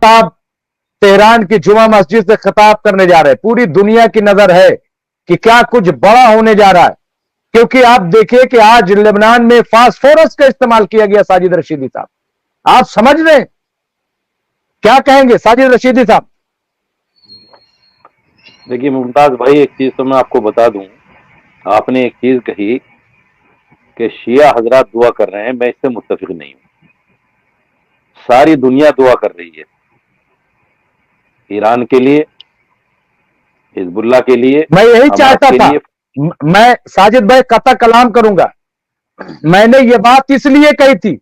खिताब तेहरान की जुमा मस्जिद से खिताब करने जा रहे हैं। पूरी दुनिया की नजर है कि क्या कुछ बड़ा होने जा रहा है, क्योंकि आप देखिए कि आज लेबनान में फास्फोरस का इस्तेमाल किया गया। साजिद रशीदी साहब, आप समझ रहे हैं? क्या कहेंगे साजिद रशीदी साहब? देखिए मुमताज भाई, एक चीज तो मैं आपको बता दूं। आपने एक चीज कही कि शिया हजरात दुआ कर रहे हैं, मैं इससे मुत्तफिक नहीं हूं। सारी दुनिया दुआ कर रही है, ईरान के लिए, हिजबुल्लाह के लिए, मैं यही हमास चाहता के था। लिए। मैं साजिद भाई कता कलाम करूंगा। मैंने ये बात इसलिए कही थी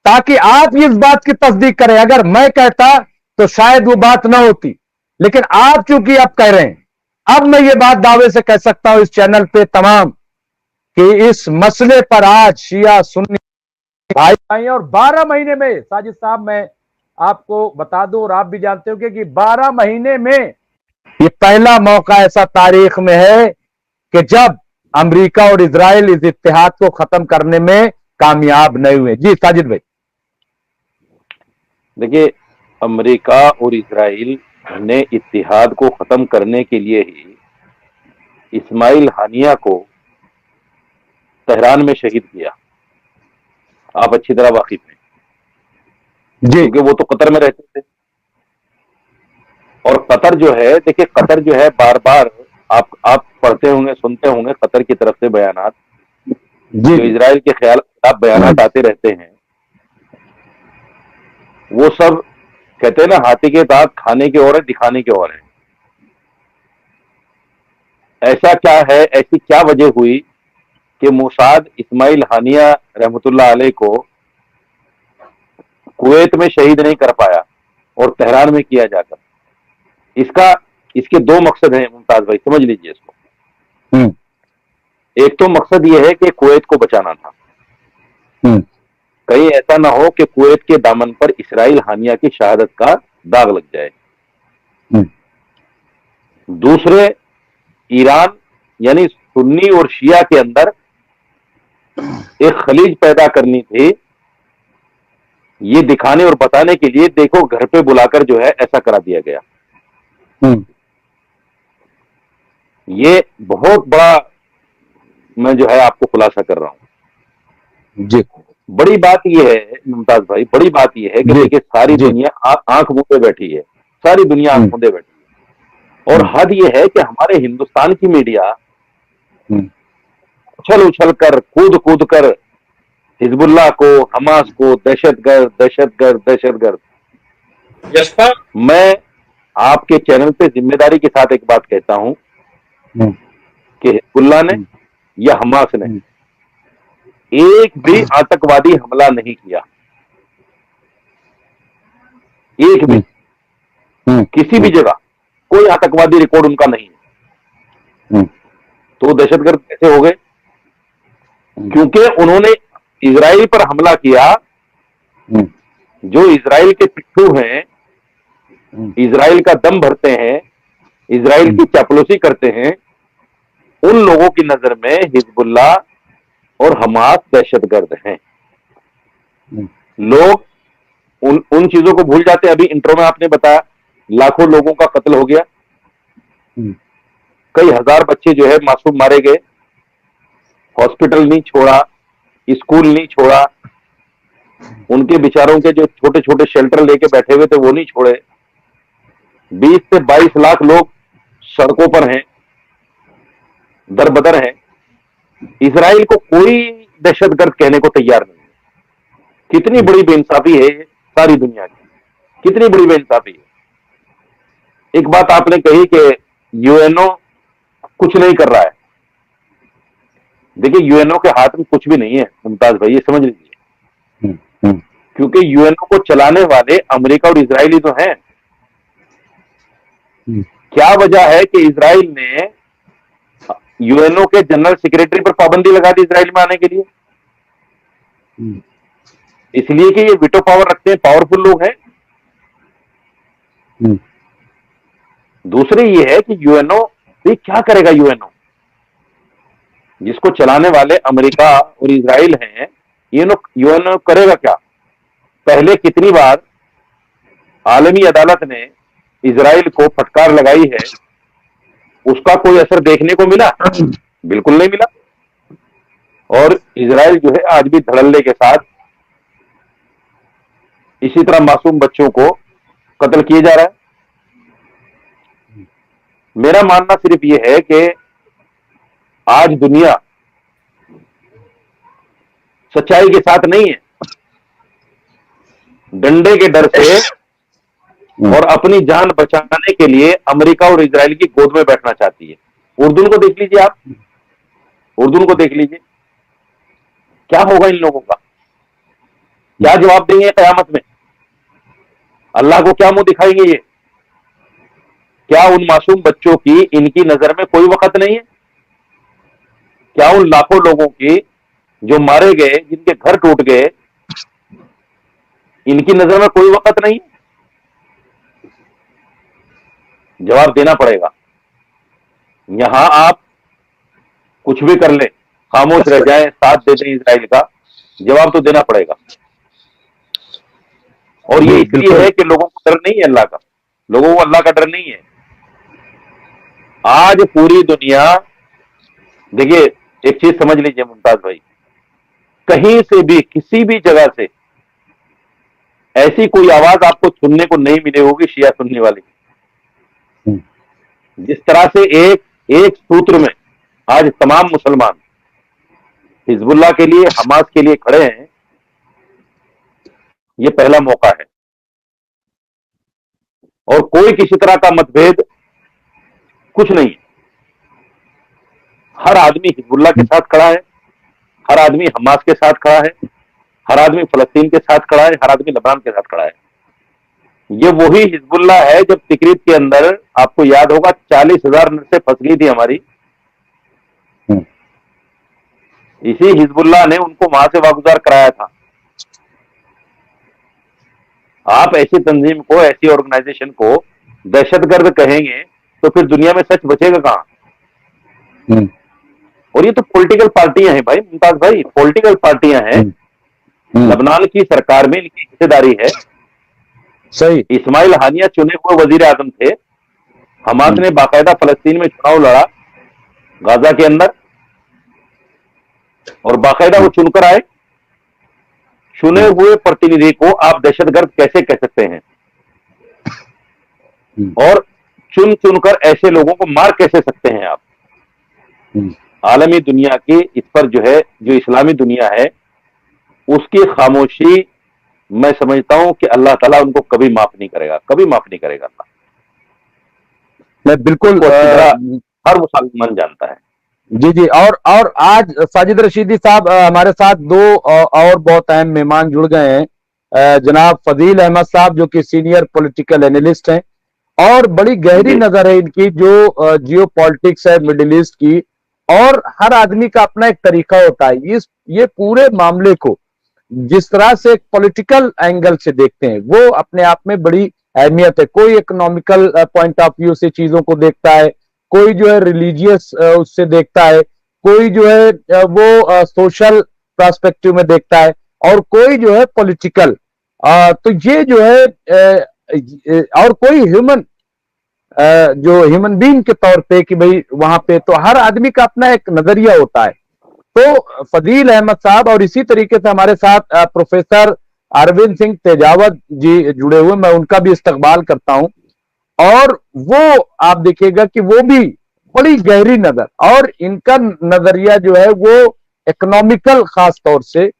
ताकि आप इस बात की तस्दीक करें। अगर मैं कहता तो शायद वो बात ना होती, लेकिन आप चूंकि आप कह रहे हैं, अब मैं ये बात दावे से कह सकता हूं इस चैनल पे तमाम कि इस मसले पर आज शिया सुन्नी भाई भाई और 12 महीने में, साजिद साहब मैं आपको बता दूं और आप भी जानते हो कि 12 महीने में ये पहला मौका ऐसा तारीख में है कि जब अमेरिका और इजराइल इस इत्तेहाद को खत्म करने में कामयाब नहीं हुए। जी साजिद भाई। देखिए, अमेरिका और इजराइल ने इत्तिहाद को खत्म करने के लिए ही इस्माइल हानिया को तेहरान में शहीद किया। आप अच्छी तरह वाकिफ हैं, जी क्योंकि वो तो कतर में रहते थे। और कतर जो है, देखिए कतर जो है, बार बार आप पढ़ते होंगे, सुनते होंगे कतर की तरफ से बयानात, जी जो जी इजराइल के खिलाफ बयानात आते रहते हैं। वो सब कहते हैं ना, हाथी के दांत खाने के और है, दिखाने के और है। ऐसा क्या है, ऐसी क्या वजह हुई कि मोसाद इस्माइल हानिया रहमतुल्लाह अलैह को कुवैत में शहीद नहीं कर पाया और तेहरान में किया जाकर? इसका इसके दो मकसद हैं मुमताज भाई, समझ लीजिए इसको। हम्म एक तो मकसद यह है कि कुवैत को बचाना था, हम्म कहीं ऐसा ना हो कि कुवैत के दामन पर इस्राइल हानिया की शहादत का दाग लग जाए। हम्म दूसरे, ईरान यानी सुन्नी और शिया के अंदर एक खलीज पैदा करनी थी, ये दिखाने और बताने के लिए, देखो घर पे बुलाकर जो है ऐसा करा दिया गया। हम्म ये बहुत बड़ा, मैं जो है आपको खुलासा कर रहा हूं। जी बड़ी बात यह है मुमताज भाई, बड़ी बात यह है कि जी देखिए सारी जी दुनिया आंख मूंदे बैठी है। सारी दुनिया आंख हम्म मूंदे बैठी है। और हम्म हद यह है कि हमारे हिंदुस्तान की मीडिया हम्म उछल उछल कर, कूद कूद कर हिजबुल्लाह को, हमास को दहशतगर्द दहशतगर्द दहशतगर्द। यशपा मैं आपके चैनल पे जिम्मेदारी के साथ एक बात कहता हूं हम्म कि हिजबुल्लाह ने हम्म या हमास ने हम्म एक भी आतंकवादी हमला नहीं किया, एक भी, हम्म हम्म किसी भी जगह कोई आतंकवादी रिकॉर्ड उनका नहीं है। हम्म तो वो दहशतगर्द कैसे हो गए? हम्म क्योंकि उन्होंने इजराइल पर हमला किया। हम्म जो इजराइल के पिट्ठू हैं, हम्म इजराइल का दम भरते हैं, इजराइल की चापलूसी करते हैं, उन लोगों की नजर में हिजबुल्लाह और हमास दहशतगर्द हैं। हम्म लोग उन चीजों को भूल जाते हैं। अभी इंट्रो में आपने बताया लाखों लोगों का कत्ल हो गया, हम्म कई हजार बच्चे जो है मासूम मारे गए, हॉस्पिटल नहीं छोड़ा, स्कूल नहीं छोड़ा, उनके बेचारों के जो छोटे छोटे शेल्टर लेके बैठे हुए थे वो नहीं छोड़े। 20 से 22 लाख लोग सड़कों पर हैं, दर बदर हैं। इसराइल को कोई दहशतगर्द कहने को तैयार नहीं है। कितनी बड़ी बेइंसाफी है ये सारी दुनिया की, कितनी बड़ी बेइंसाफी है। एक बात आपने कही कि यूएनओ कुछ नहीं कर रहा है। देखिए यूएनओ के हाथ में कुछ भी नहीं है मुमताज भाई, ये समझ लीजिए। हम्म हम्म क्योंकि यूएनओ को चलाने वाले अमेरिका और इजराइल ही तो हैं। हम्म क्या वजह है कि इजराइल ने यूएनओ के जनरल सेक्रेटरी पर पाबंदी लगा दी इजराइल में आने के लिए? हम्म इसलिए कि ये विटो पावर रखते हैं, पावरफुल लोग हैं। हम्म दूसरी ये है कि यूएनओ, ये क्या करेगा यूएनओ, जिसको चलाने वाले अमेरिका और इजराइल हैं? यूएनओ करेगा क्या? पहले कितनी बार आलमी अदालत ने इजराइल को फटकार लगाई है, उसका कोई असर देखने को मिला? बिल्कुल नहीं मिला। और इजराइल जो है आज भी धड़ल्ले के साथ इसी तरह मासूम बच्चों को कत्ल किए जा रहा है। मेरा मानना सिर्फ ये है कि आज दुनिया सच्चाई के साथ नहीं है, डंडे के डर से और अपनी जान बचाने के लिए अमेरिका और इजराइल की गोद में बैठना चाहती है। उर्दू को देख लीजिए, आप उर्दू को देख लीजिए, क्या होगा इन लोगों का? क्या जवाब देंगे कयामत में? अल्लाह को क्या मुंह दिखाएंगे ये? क्या उन मासूम बच्चों की इनकी नजर में कोई वक़्त नहीं है? क्या उन लाखों लोगों की जो मारे गए, जिनके घर टूट गए, इनकी नजर में कोई वक़्त नहीं है? जवाब देना पड़ेगा। यहां आप कुछ भी कर ले, खामोश रह जाए, साथ दे दें इजराइल का, जवाब तो देना पड़ेगा। और ये इसलिए है कि लोगों को डर नहीं है अल्लाह का, लोगों को अल्लाह का डर नहीं है। आज पूरी दुनिया, देखिए एक चीज समझ लीजिए मुमताज भाई, कहीं से भी किसी भी जगह से ऐसी कोई आवाज आपको सुनने को नहीं मिली होगी शिया सुनने वाली। जिस तरह से एक सूत्र में आज तमाम मुसलमान हिजबुल्लाह के लिए, हमास के लिए खड़े हैं, ये पहला मौका है। और कोई किसी तरह का मतभेद कुछ नहीं है। हर आदमी हिजबुल्लाह के साथ खड़ा है, हर आदमी हमास के साथ खड़ा है, हर आदमी फलस्तीन के साथ खड़ा है, हर आदमी लबनान के साथ खड़ा है। ये वही हिजबुल्लाह है जब तिकरीत के अंदर, आपको याद होगा, 40,000 नर्सें फंस गई थी हमारी। इसी हिजबुल्लाह ने उनको वहां से वागुजार कराया था। आप ऐसी तंजीम को, ऐसी ऑर्गेनाइजेशन को दहशतगर्द कहेंगे तो फिर दुनिया में सच बचेगा कहां? और ये तो पॉलिटिकल पार्टियां हैं भाई, मुमताज भाई, पॉलिटिकल पार्टियां हैं। लबनान की सरकार में इनकी हिस्सेदारी है। सही। इस्माइल हानिया चुने हुए वजीर आजम थे। हमास ने बाकायदा फलस्तीन में चुनाव लड़ा, गाजा के अंदर, और बाकायदा वो चुनकर आए। चुने हुए प्रतिनिधि को आप दहशतगर्द कैसे कह सकते हैं? और चुन चुनकर ऐसे लोगों को मार कैसे सकते हैं आप? आलमी दुनिया की इस पर जो है, जो इस्लामी दुनिया है, उसकी खामोशी मैं समझता हूं कि अल्लाह ताला उनको कभी माफ नहीं करेगा, कभी माफ नहीं करेगा अल्लाह। मैं बिल्कुल हर मुसलमान जानता है। जी जी। और आज साजिद रशीदी साहब हमारे साथ दो और बहुत अहम मेहमान जुड़ गए हैं। जनाब फजील अहमद साहब जो कि सीनियर पॉलिटिकल एनालिस्ट हैं, और बड़ी गहरी नजर है इनकी जो जियो पॉलिटिक्स है मिडिल ईस्ट की। और हर आदमी का अपना एक तरीका होता है, ये पूरे मामले को जिस तरह से एक पॉलिटिकल एंगल से देखते हैं वो अपने आप में बड़ी अहमियत है। कोई इकोनॉमिकल पॉइंट ऑफ व्यू से चीजों को देखता है, कोई जो है रिलीजियस उससे देखता है, कोई जो है वो सोशल पर्सपेक्टिव में देखता है, और कोई जो है पॉलिटिकल। तो ये जो है और कोई ह्यूमन, जो ह्यूमन बीइंग के तौर पे कि भाई वहां पे तो हर आदमी का अपना एक नजरिया होता है। तो फजील अहमद साहब और इसी तरीके से हमारे साथ प्रोफेसर अरविंद सिंह तेजावत जी जुड़े हुए, मैं उनका भी इस्तकबाल करता हूं। और वो आप देखिएगा कि वो भी बड़ी गहरी नजर, और इनका नजरिया जो है वो इकोनॉमिकल खास तौर से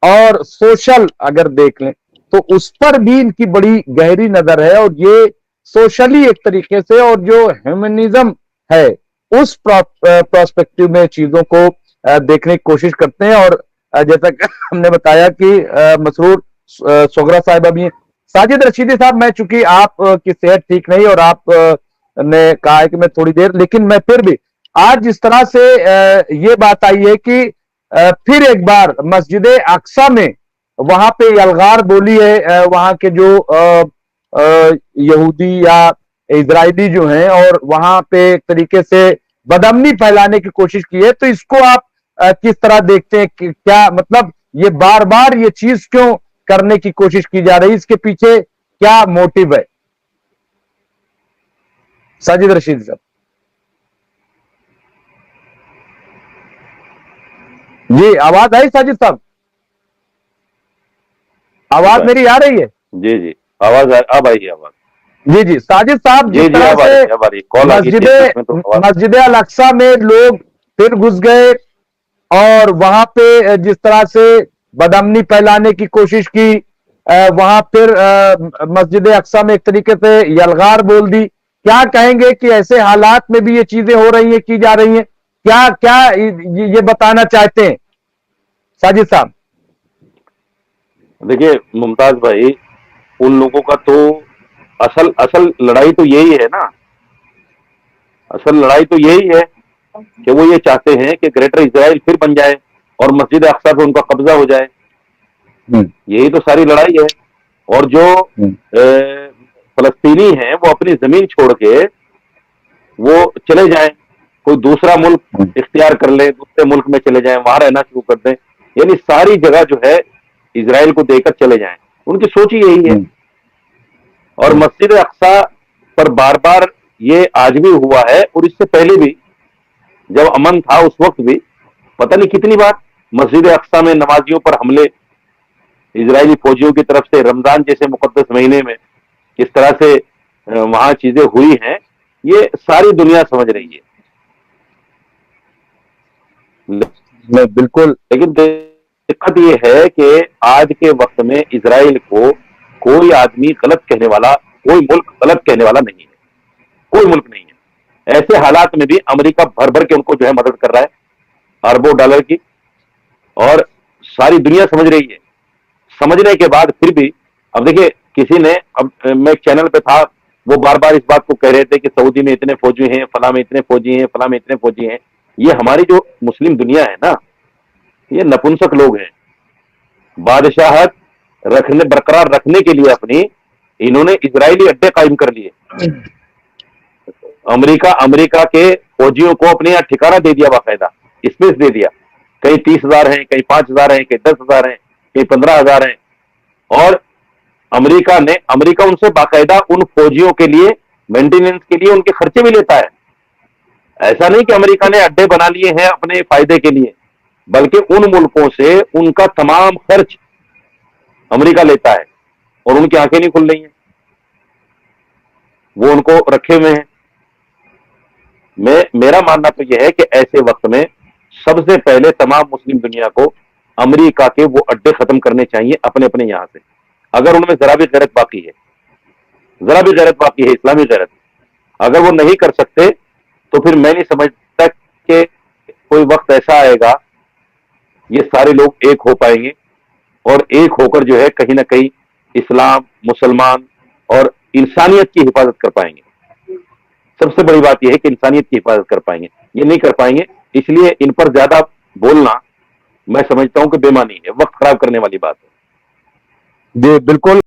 और सोशल अगर देख लें तो उस पर भी इनकी बड़ी गहरी नजर है। और ये सोशली एक तरीके से, और जो ह्यूमनिज्म है उस प्रोस्पेक्टिव में चीजों को देखने की कोशिश करते हैं। और जैसा कि हमने बताया कि मसरूर सोगरा साहिब अभी साजिद रशीदी साहब, मैं चूंकि आप की सेहत ठीक नहीं और आप ने कहा है कि मैं थोड़ी देर, लेकिन मैं फिर भी आज जिस तरह से ये बात आई है कि फिर एक बार मस्जिद अक्सा में वहां पे यलगार बोली है वहां के जो यहूदी या इजरायली जो हैं, और वहां पे एक तरीके से बदअमनी फैलाने की कोशिश की है। तो इसको आप किस तरह देखते हैं कि क्या मतलब ये बार बार ये चीज क्यों करने की कोशिश की जा रही है? इसके पीछे क्या मोटिव है? साजिद रशीद साहब जी, आवाज आई साजिद साहब? आवाज मेरी आ रही है? जी जी, आवाज अब आई आवाज। जी जी, साजिद साहब, जी जिस जी, तरह अब आ रही से है, अब आ रही है। कॉल आ गई थी इसमें तो आवाज। मस्जिद अल अक्सा में लोग फिर घुस गए और वहां पे जिस तरह से बदअमनी फैलाने की कोशिश की, वहां फिर मस्जिद अक्सा में एक तरीके से यलगार बोल दी। क्या कहेंगे कि ऐसे हालात में भी ये चीजें हो रही हैं, की जा रही हैं? क्या क्या ये बताना चाहते हैं साजिद साहब? देखिए मुमताज भाई, उन लोगों का तो असल असल लड़ाई तो यही है ना। असल लड़ाई तो यही है कि वो ये चाहते हैं कि ग्रेटर इजराइल फिर बन जाए और मस्जिद अक्सा पे उनका कब्जा हो जाए। यही तो सारी लड़ाई है। और जो फलस्तीनी हैं वो अपनी जमीन छोड़ के वो चले जाएं, कोई दूसरा मुल्क इख्तियार कर ले, दूसरे मुल्क में चले जाएं, वहां रहना शुरू कर दें, यानी सारी जगह जो है इजराइल को देकर चले जाएं। उनकी सोच ही यही है। और मस्जिद अक्सा पर बार बार ये आज भी हुआ है और इससे पहले भी जब अमन था उस वक्त भी पता नहीं कितनी बार मस्जिद अक्सा में नमाजियों पर हमले इजरायली फौजियों की तरफ से रमजान जैसे मुकद्दस महीने में किस तरह से वहां चीजें हुई हैं, ये सारी दुनिया समझ रही है। बिल्कुल। लेकिन दिक्कत ये है कि आज के वक्त में इजराइल को कोई आदमी गलत कहने वाला, कोई मुल्क गलत कहने वाला नहीं है, कोई मुल्क नहीं है। ऐसे हालात में भी अमेरिका भर भर के उनको जो है मदद कर रहा है अरबों डॉलर की, और सारी दुनिया समझ रही है। समझने के बाद फिर भी अब देखिए, किसी ने, अब मैं एक चैनल पे था, वो बार बार इस बात को कह रहे थे कि सऊदी में इतने फौजी हैं, फला में इतने फौजी हैं, फला में इतने फौजी हैं। ये हमारी जो मुस्लिम दुनिया है ना, ये नपुंसक लोग हैं। बादशाहत रखने, बरकरार रखने के लिए अपनी, इन्होंने इजरायली अड्डे कायम कर लिए। अमेरिका के फौजियों को अपने यहाँ ठिकाना दे दिया, बाकायदा स्पेस दे दिया। कहीं 30,000 हैं, कहीं 5,000 हैं, कहीं 10,000 हैं, कहीं 15,000 हैं। और अमेरिका उनसे बाकायदा उन फौजियों के लिए, मेंटेनेंस के लिए उनके खर्चे भी लेता है। ऐसा नहीं कि अमेरिका ने अड्डे बना लिए हैं अपने फायदे के लिए, बल्कि उन मुल्कों से उनका तमाम खर्च अमेरिका लेता है और उनकी आंखें नहीं खुल रही हैं, वो उनको रखे हुए हैं। मेरा मानना तो यह है कि ऐसे वक्त में सबसे पहले तमाम मुस्लिम दुनिया को अमेरिका के वो अड्डे खत्म करने चाहिए अपने अपने यहां से। अगर उनमें जरा भी गैरत बाकी है, जरा भी गैरत बाकी है, इस्लामी गैरत, अगर वो नहीं कर सकते तो फिर मैं नहीं समझता कि कोई वक्त ऐसा आएगा ये सारे लोग एक हो पाएंगे और एक होकर जो है कहीं ना कहीं इस्लाम, मुसलमान और इंसानियत की हिफाजत कर पाएंगे। सबसे बड़ी बात यह है कि इंसानियत की हिफाजत कर पाएंगे। ये नहीं कर पाएंगे, इसलिए इन पर ज्यादा बोलना मैं समझता हूं कि बेमानी है, वक्त खराब करने वाली बात है। जी बिल्कुल।